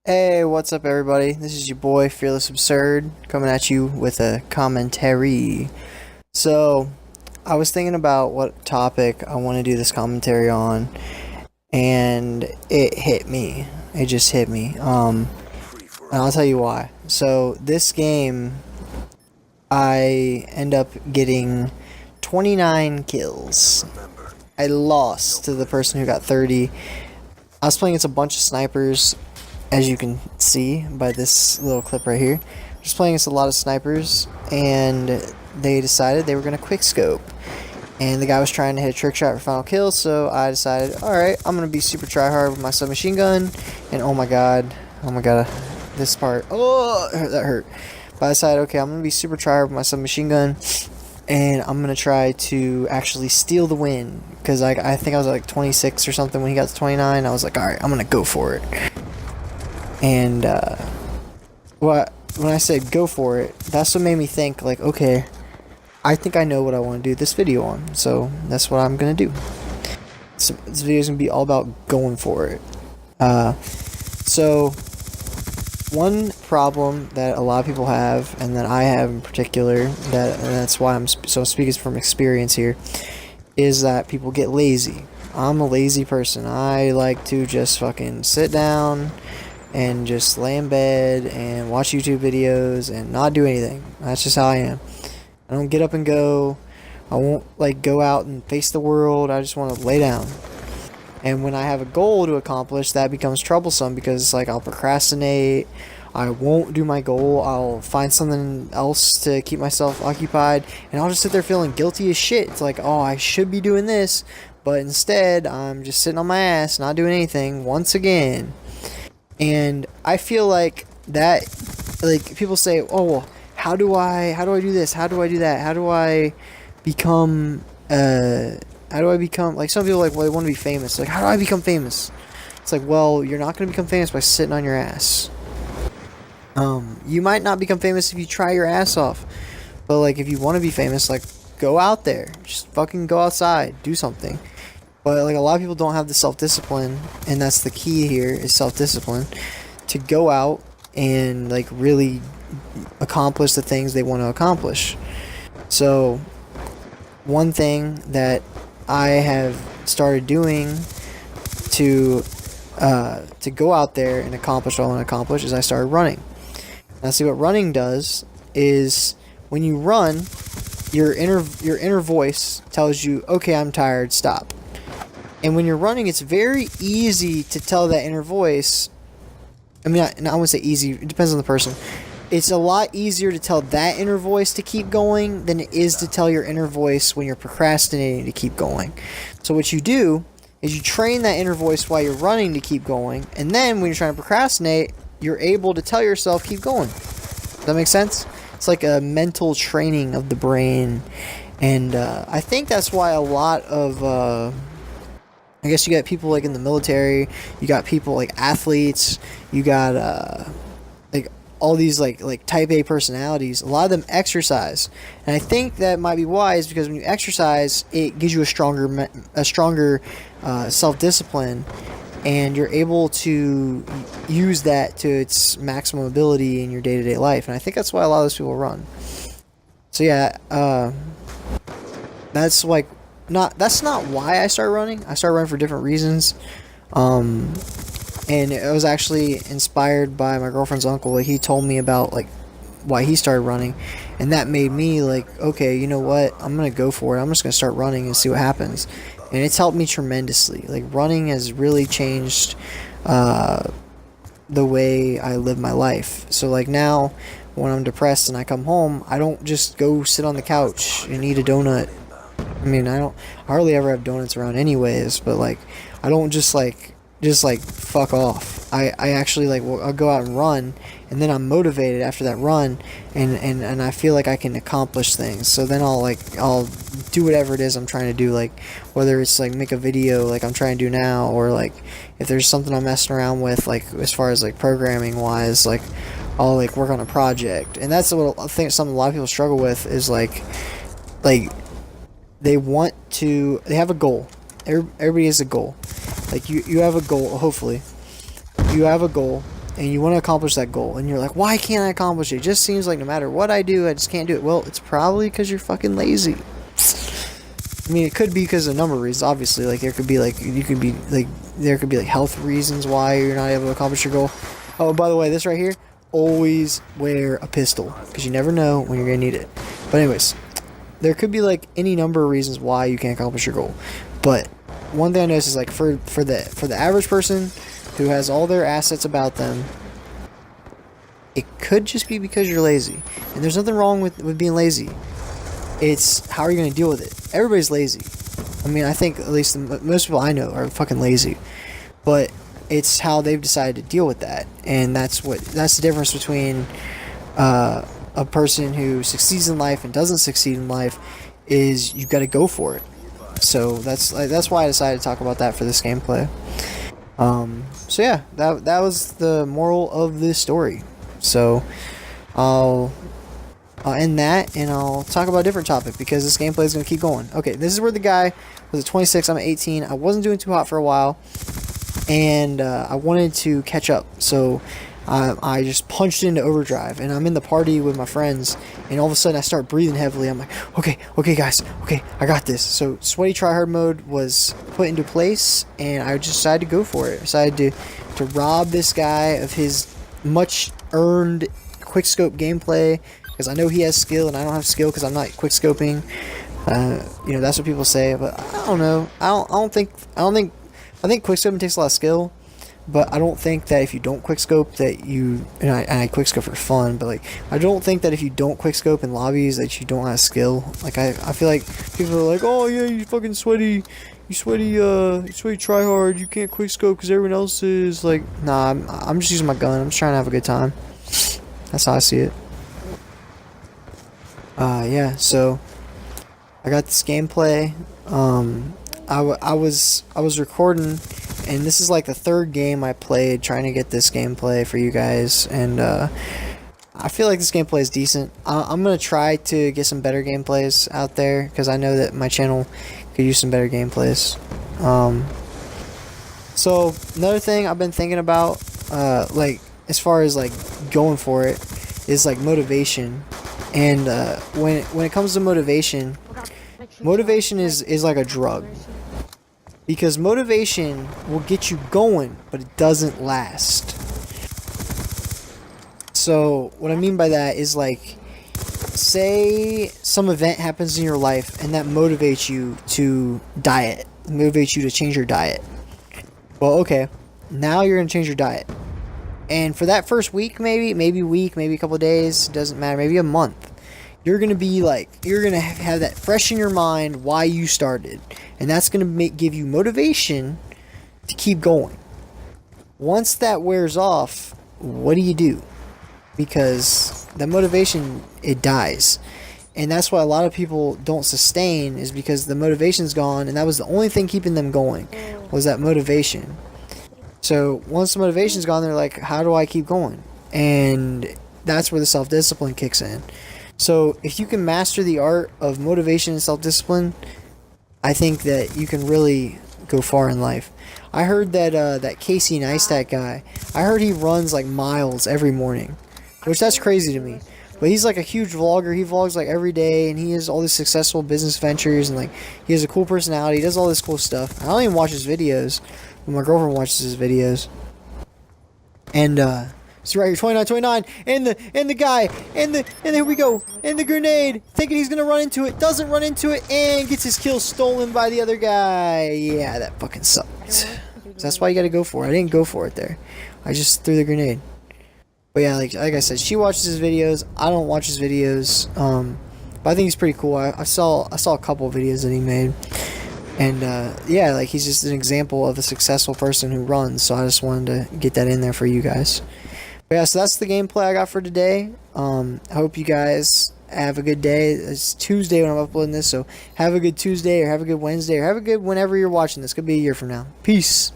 Hey, what's up, everybody? This is your boy Fearless Absurd coming at you with a commentary. So, I was thinking about what topic I want to do this commentary on, and it hit me. It just hit me. And I'll tell you why. So, this game, I end up getting 29 kills. I lost to the person who got 30. I was playing against a bunch of snipers, as you can see by this little clip right here. Just playing against a lot of snipers, and they decided they were going to quick scope. And the guy was trying to hit a trick shot for final kill, so I decided, alright, I'm going to be super try hard with my submachine gun. And oh my god, this part, oh, that hurt. But I decided, okay, I'm going to be super try hard with my submachine gun, and I'm going to try to actually steal the win. Because I think I was like 26 or something when he got to 29. I was like, alright, I'm going to go for it. And when I said go for it, that's what made me think, like, okay, I think I know what I want to do this video on, so that's what I'm gonna do. So this video is gonna be all about going for it. So one problem that a lot of people have, and that I have in particular, and that's why I'm speaking from experience here, is that people get lazy. I'm a lazy person. I like to just fucking sit down and just lay in bed and watch YouTube videos and not do anything. That's just how I am. I don't get up and go. I won't like go out and face the world. I just want to lay down. And when I have a goal to accomplish, that becomes troublesome because like I'll procrastinate. I won't do my goal. I'll find something else to keep myself occupied, and I'll just sit there feeling guilty as shit. It's like, oh, I should be doing this, but instead I'm just sitting on my ass, not doing anything once again. And I feel like that, like, people say, oh, well, how do I do this? How do I do that? How do I become, like, some people are like, well, they want to be famous. Like, how do I become famous? It's like, well, you're not going to become famous by sitting on your ass. You might not become famous if you try your ass off. But, like, if you want to be famous, like, go out there. Just fucking go outside. Do something. But like a lot of people don't have the self-discipline, and that's the key here, is self-discipline, to go out and like really accomplish the things they want to accomplish. So one thing that I have started doing to go out there and accomplish what I want to accomplish is I started running. Now see, what running does is when you run, your inner voice tells you, okay, I'm tired, stop. And when you're running, it's very easy to tell that inner voice. I mean, I wouldn't say easy. It depends on the person. It's a lot easier to tell that inner voice to keep going than it is to tell your inner voice when you're procrastinating to keep going. So what you do is you train that inner voice while you're running to keep going. And then when you're trying to procrastinate, you're able to tell yourself, keep going. Does that make sense? It's like a mental training of the brain. And I think that's why a lot of... I guess you got people like in the military, you got people like athletes, you got like all these like type A personalities. A lot of them exercise, and I think that might be wise because when you exercise, it gives you a stronger self-discipline, and you're able to use that to its maximum ability in your day-to-day life. And I think that's why a lot of those people run. So yeah, that's like. That's not why I started running. I started running for different reasons. And it was actually inspired by my girlfriend's uncle. Like, he told me about like why he started running, and that made me like, okay, you know what? I'm gonna go for it. I'm just gonna start running and see what happens. And it's helped me tremendously. Like, running has really changed the way I live my life. So like now, when I'm depressed and I come home, I don't just go sit on the couch and eat a donut. I mean, I hardly ever have donuts around anyways, but like, I don't just fuck off. I actually like, I'll go out and run, and then I'm motivated after that run, and I feel like I can accomplish things. So then I'll do whatever it is I'm trying to do, like whether it's like make a video like I'm trying to do now, or like if there's something I'm messing around with, like as far as like programming wise, like I'll like work on a project. And that's what I think something a lot of people struggle with is like they have a goal. Everybody has a goal. Like you have a goal, hopefully. You have a goal, and you want to accomplish that goal, and you're like, why can't I accomplish it? It just seems like no matter what I do, I just can't do it. Well, it's probably because you're fucking lazy. I mean, it could be because of a number of reasons. Obviously, like there could be health reasons why you're not able to accomplish your goal. Oh, by the way, this right here, always wear a pistol because you never know when you're gonna need it. But anyways, there could be like any number of reasons why you can't accomplish your goal. But one thing I noticed is like for the average person who has all their assets about them, it could just be because you're lazy. And there's nothing wrong with being lazy. It's how are you going to deal with it. Everybody's lazy. I mean, I think at least most people I know are fucking lazy. But it's how they've decided to deal with that. And that's the difference between a person who succeeds in life and doesn't succeed in life, is you've got to go for it. So that's why I decided to talk about that for this gameplay. So yeah, that was the moral of this story. So I'll end that, and I'll talk about a different topic because this gameplay is going to keep going. Okay, this is where the guy was at 26, I'm at 18. I wasn't doing too hot for a while, and I wanted to catch up. So I just punched into overdrive, and I'm in the party with my friends, and all of a sudden I start breathing heavily. I'm like, okay guys, okay, I got this. So sweaty tryhard mode was put into place, and I just decided to go for it. I decided to rob this guy of his much earned quickscope gameplay, because I know he has skill and I don't have skill because I'm not quickscoping. That's what people say, but I don't know. I think quickscoping takes a lot of skill. But I don't think that if you don't quickscope that you, and I quickscope for fun, but like I don't think that if you don't quickscope in lobbies that you don't have skill. Like I feel like people are like, oh yeah, you fucking sweaty tryhard, you can't quickscope because everyone else is. Like, nah, I'm just using my gun. I'm just trying to have a good time. That's how I see it. Yeah. So I got this gameplay. I was recording. And this is like the third game I played trying to get this gameplay for you guys, and I feel like this gameplay is decent. I'm going to try to get some better gameplays out there, because I know that my channel could use some better gameplays. So, another thing I've been thinking about, like, as far as, like, going for it, is, like, motivation. And when it comes to motivation is like a drug. Because motivation will get you going, but it doesn't last. So, what I mean by that is, like, say some event happens in your life and that motivates you to diet. Motivates you to change your diet. Well, okay. Now you're going to change your diet. And for that first week, maybe a couple of days, doesn't matter, maybe a month. You're going to be like, you're going to have that fresh in your mind why you started. And that's going to give you motivation to keep going. Once that wears off, what do? Because the motivation, it dies. And that's why a lot of people don't sustain, is because the motivation's gone, and that was the only thing keeping them going, was that motivation. So once the motivation's gone, they're like, how do I keep going? And that's where the self-discipline kicks in. So if you can master the art of motivation and self-discipline, I think that you can really go far in life. I heard that that Casey Neistat guy, I heard he runs like miles every morning, which that's crazy to me. But he's like a huge vlogger. He vlogs like every day, and he has all these successful business ventures, and like he has a cool personality. He does all this cool stuff. I don't even watch his videos, but my girlfriend watches his videos. And so right here, 29, and the guy, and here we go, and the grenade, thinking he's gonna run into it, doesn't run into it, and gets his kill stolen by the other guy. Yeah, that fucking sucked. So that's why you gotta go for it. I didn't go for it there. I just threw the grenade. But yeah, like I said, she watches his videos. I don't watch his videos. But I think he's pretty cool. I saw a couple of videos that he made. And yeah, like he's just an example of a successful person who runs. So I just wanted to get that in there for you guys. But yeah, so that's the gameplay I got for today. I hope you guys have a good day. It's Tuesday when I'm uploading this, so have a good Tuesday, or have a good Wednesday, or have a good whenever you're watching this. Could be a year from now. Peace.